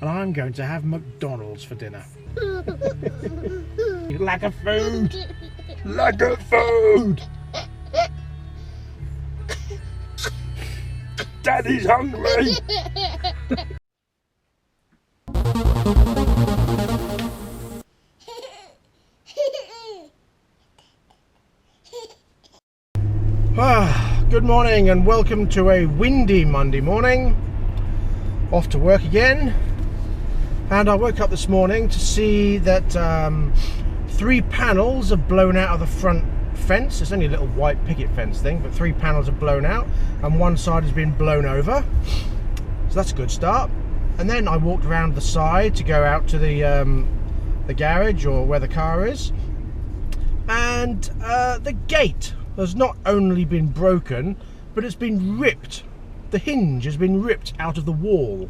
and I'm going to have McDonald's for dinner. Lack of food! Lack of food! Daddy's hungry! Good morning and welcome to a windy Monday morning. Off to work again. And I woke up this morning to see that 3 panels have blown out of the front fence. It's only a little white picket fence thing, but 3 panels have blown out and one side has been blown over. So that's a good start. And then I walked around the side to go out to the garage or where the car is. And the gate has not only been broken, but it's been ripped. The hinge has been ripped out of the wall.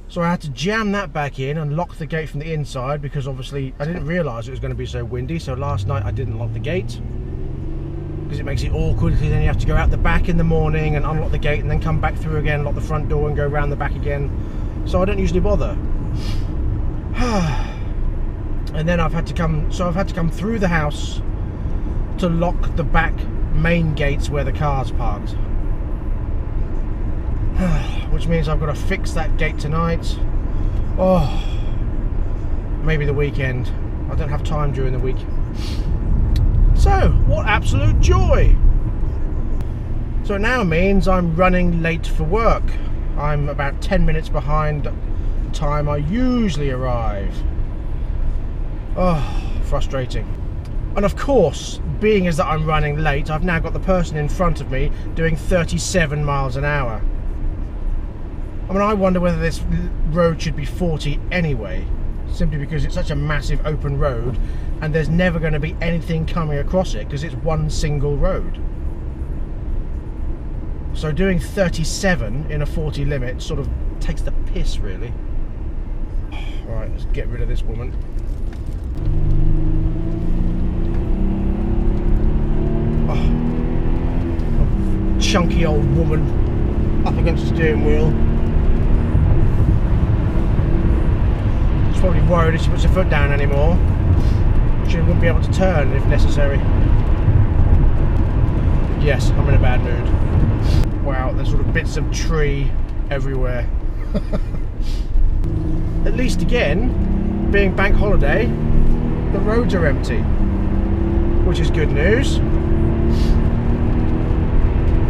So I had to jam that back in and lock the gate from the inside, because obviously I didn't realise it was going to be so windy. So last night I didn't lock the gate, because it makes it awkward, because then you have to go out the back in the morning and unlock the gate and then come back through again, lock the front door and go around the back again. So I don't usually bother. And then I've had to come through the house to lock the back main gates where the car's parked. Which means I've got to fix that gate tonight. Oh, maybe the weekend. I don't have time during the week. So, what absolute joy! So it now means I'm running late for work. I'm about 10 minutes behind the time I usually arrive. Oh, frustrating. And of course, being as that I'm running late, I've now got the person in front of me doing 37 miles an hour. I mean, I wonder whether this road should be 40 anyway, simply because it's such a massive open road and there's never going to be anything coming across it because it's one single road. So doing 37 in a 40 limit sort of takes the piss, really. Right, let's get rid of this woman. Chunky old woman up against the steering wheel. She's probably worried if she puts her foot down anymore, she wouldn't be able to turn if necessary. Yes, I'm in a bad mood. Wow, there's sort of bits of tree everywhere. At least again, being bank holiday, the roads are empty, which is good news.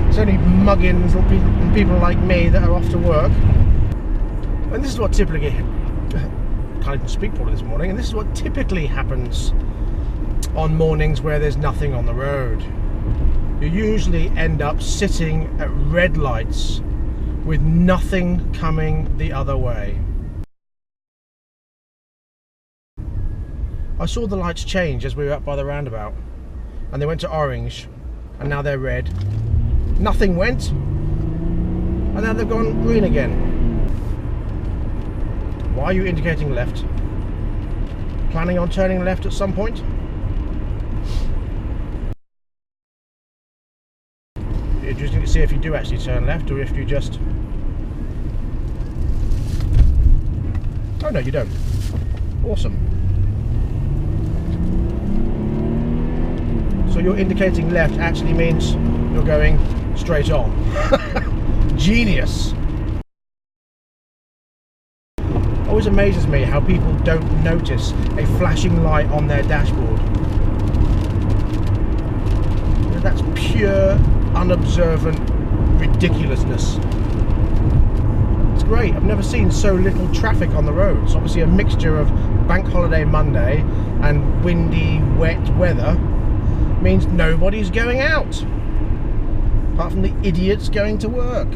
It's only muggins and people like me that are off to work. And this is what typically, can't even speak properly this morning, and this is what typically happens on mornings where there's nothing on the road. You usually end up sitting at red lights with nothing coming the other way. I saw the lights change as we were up by the roundabout, and they went to orange, and now they're red. Nothing went, and now they've gone green again. Why are you indicating left? Planning on turning left at some point? Interesting to see if you do actually turn left, or if you just... Oh no, you don't. Awesome. So you're indicating left actually means you're going straight on. Genius. Always amazes me how people don't notice a flashing light on their dashboard. That's pure unobservant ridiculousness. It's great. I've never seen so little traffic on the roads. Obviously a mixture of bank holiday Monday and windy, wet weather means nobody's going out, apart from the idiots going to work.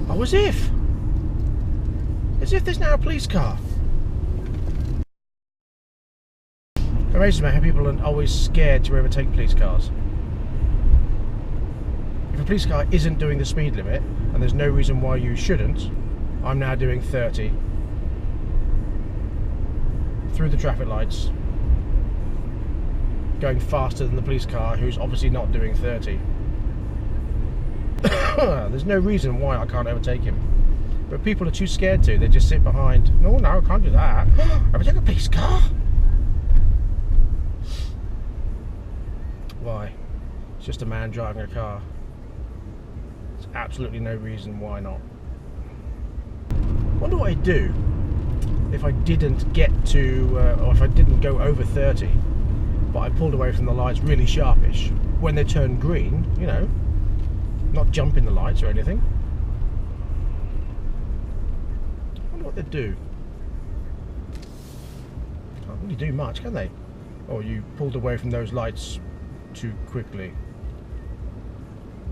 Oh, as if there's now a police car. It amazes me how people are always scared to overtake police cars. If a police car isn't doing the speed limit, and there's no reason why you shouldn't, I'm now doing 30 through the traffic lights, going faster than the police car, who's obviously not doing 30. There's no reason why I can't overtake him. But people are too scared to. They just sit behind. No, I can't do that. Overtake a police car? Why? It's just a man driving a car. There's absolutely no reason why not. What do I do if I didn't get to, or if I didn't go over 30, but I pulled away from the lights really sharpish when they turn green, you know, not jumping the lights or anything? I wonder what they'd do. Can't really do much, can they? Or you pulled away from those lights too quickly.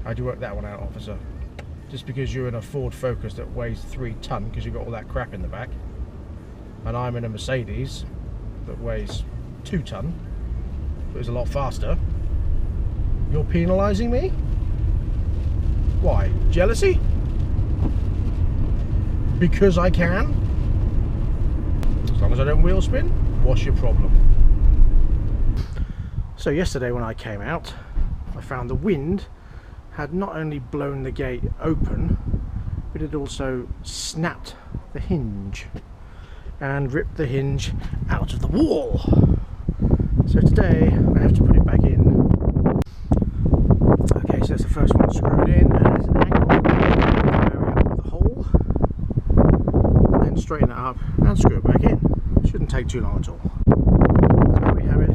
How'd you work that one out, officer? Just because you're in a Ford Focus that weighs 3 ton because you've got all that crap in the back, and I'm in a Mercedes that weighs 2 ton, but is a lot faster, you're penalising me? Why? Jealousy? Because I can? As long as I don't wheel spin, what's your problem? So yesterday when I came out, I found the wind had not only blown the gate open, but it also snapped the hinge and ripped the hinge out of the wall. So today I have to put it back in. Okay, so that's the first one screwed in, and there's an angle going up with the hole, and then straighten it up and screw it back in. Shouldn't take too long at all. There we have it.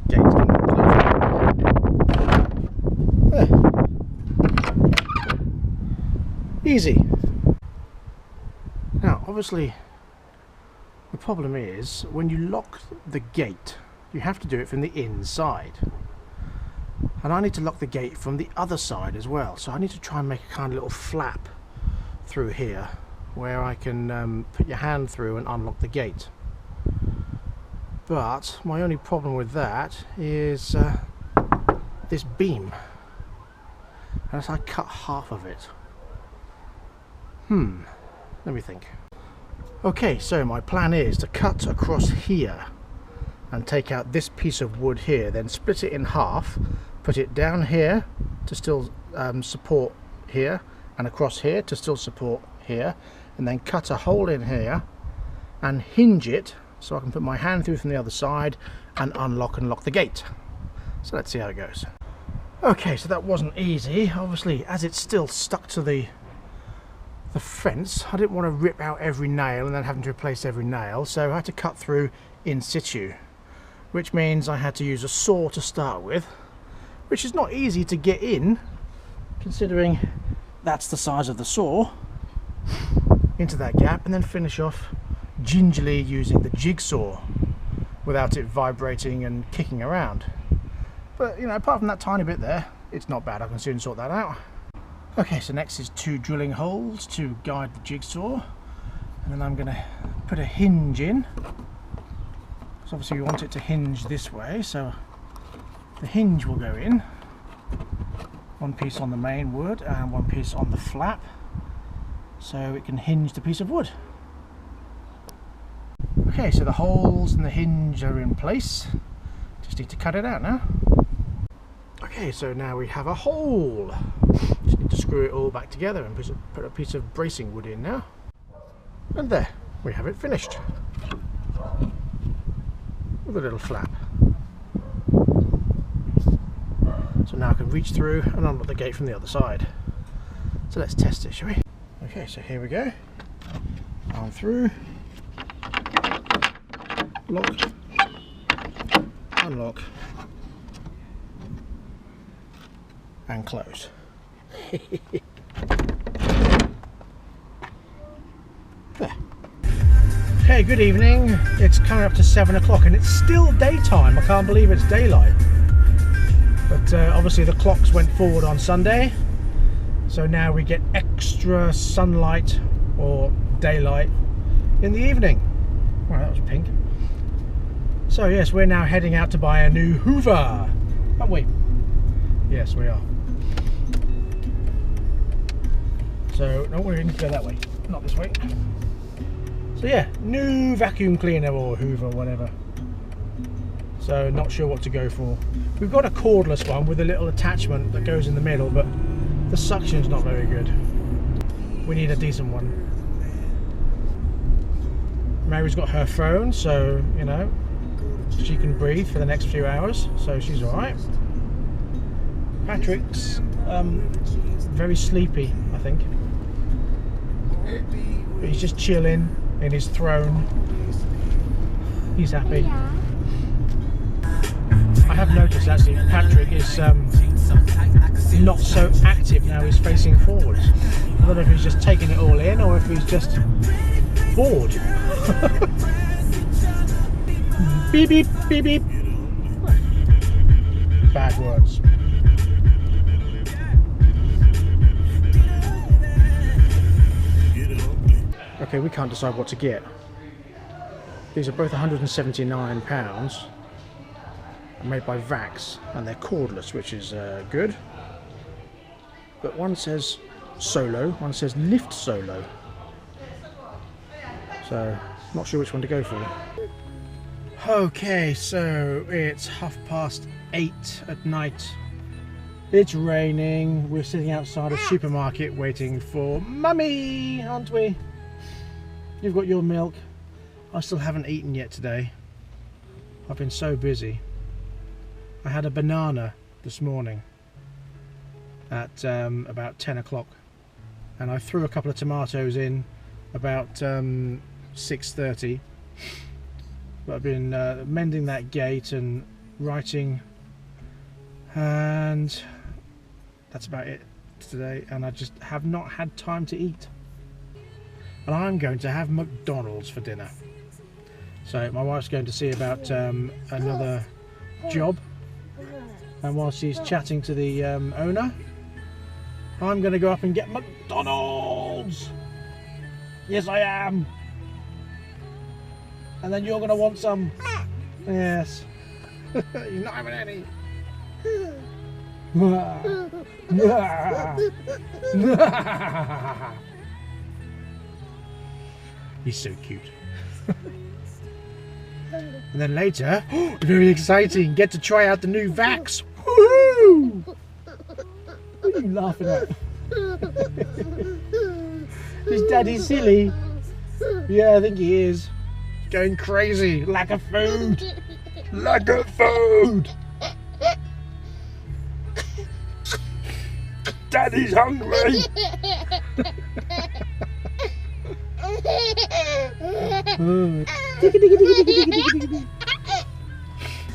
Gate's going to close. There. Easy. Now, obviously, the problem is when you lock the gate, you have to do it from the inside. And I need to lock the gate from the other side as well. So I need to try and make a kind of little flap through here where I can put your hand through and unlock the gate. But my only problem with that is this beam. Unless I cut half of it. Let me think. Okay, so my plan is to cut across here and take out this piece of wood here, then split it in half, put it down here to still support here, and across here to still support here, and then cut a hole in here and hinge it so I can put my hand through from the other side and unlock and lock the gate. So let's see how it goes. Okay, so that wasn't easy. Obviously, as it's still stuck to the fence, I didn't want to rip out every nail and then having to replace every nail, so I had to cut through in situ, which means I had to use a saw to start with, which is not easy to get in considering that's the size of the saw, into that gap, and then finish off gingerly using the jigsaw without it vibrating and kicking around. But you know, apart from that tiny bit there, it's not bad. I can soon sort that out. Okay, so next is 2 drilling holes to guide the jigsaw, and then I'm going to put a hinge in. So obviously we want it to hinge this way, so the hinge will go in. One piece on the main wood and one piece on the flap, so it can hinge the piece of wood. Okay, so the holes and the hinge are in place. Just need to cut it out now. Okay, so now we have a hole. Just need to screw it all back together and put a piece of bracing wood in now. And there, we have it finished. With a little flap. So now I can reach through and unlock the gate from the other side. So let's test it, shall we? Okay, so here we go. On through. Lock. Unlock. And close. There. Okay, good evening. It's coming up to 7 o'clock and it's still daytime. I can't believe it's daylight. But obviously the clocks went forward on Sunday, so now we get extra sunlight or daylight in the evening. Wow, that was pink. So yes, we're now heading out to buy a new Hoover, aren't we? Yes, we are. So no, we need to go that way, not this way. So yeah, new vacuum cleaner or Hoover, whatever. So not sure what to go for. We've got a cordless one with a little attachment that goes in the middle, but the suction's not very good. We need a decent one. Mary's got her phone, so you know she can breathe for the next few hours, so she's all right. Patrick's very sleepy, I think. But he's just chilling in his throne. He's happy. Yeah. I have noticed actually Patrick is not so active now. He's facing forwards. I don't know if he's just taking it all in or if he's just bored. Beep beep beep beep. Bad words. Okay, we can't decide what to get. These are both £179, made by Vax, and they're cordless, which is good. But one says solo, one says lift solo. So, not sure which one to go for. Okay, so it's 8:30 at night. It's raining. We're sitting outside a supermarket waiting for Mummy, aren't we? You've got your milk. I still haven't eaten yet today. I've been so busy. I had a banana this morning at about 10 o'clock, and I threw a couple of tomatoes in about 6:30. But I've been mending that gate and writing, and that's about it today, and I just have not had time to eat. And I'm going to have McDonald's for dinner. So my wife's going to see about another job, and while she's chatting to the owner, I'm going to go up and get McDonald's. Yes, I am. And then you're going to want some. Yes. You're not having any. He's so cute. And then later, very exciting, get to try out the new Vax. Woohoo! What are you laughing at? Is Daddy silly? Yeah, I think he is. Going crazy. Lack of food. Lack of food. Daddy's hungry.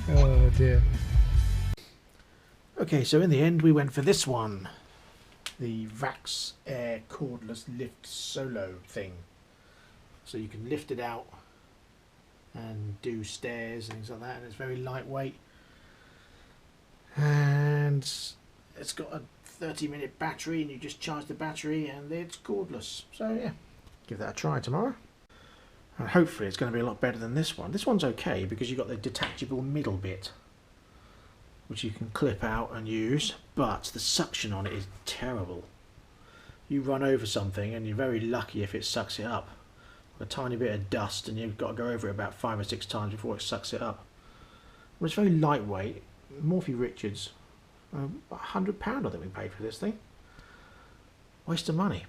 Oh dear. Okay, so in the end we went for this one, the Vax Air cordless lift solo thing. So you can lift it out and do stairs and things like that, and it's very lightweight, and it's got a 30-minute battery, and you just charge the battery and it's cordless. So yeah, give that a try tomorrow, and hopefully it's going to be a lot better than this one. This one's okay because you've got the detachable middle bit which you can clip out and use, but the suction on it is terrible. You run over something and you're very lucky if it sucks it up. A tiny bit of dust, and you've got to go over it about 5 or 6 times before it sucks it up. But it's very lightweight. Morphy Richards, £100 I think we paid for this thing. Waste of money.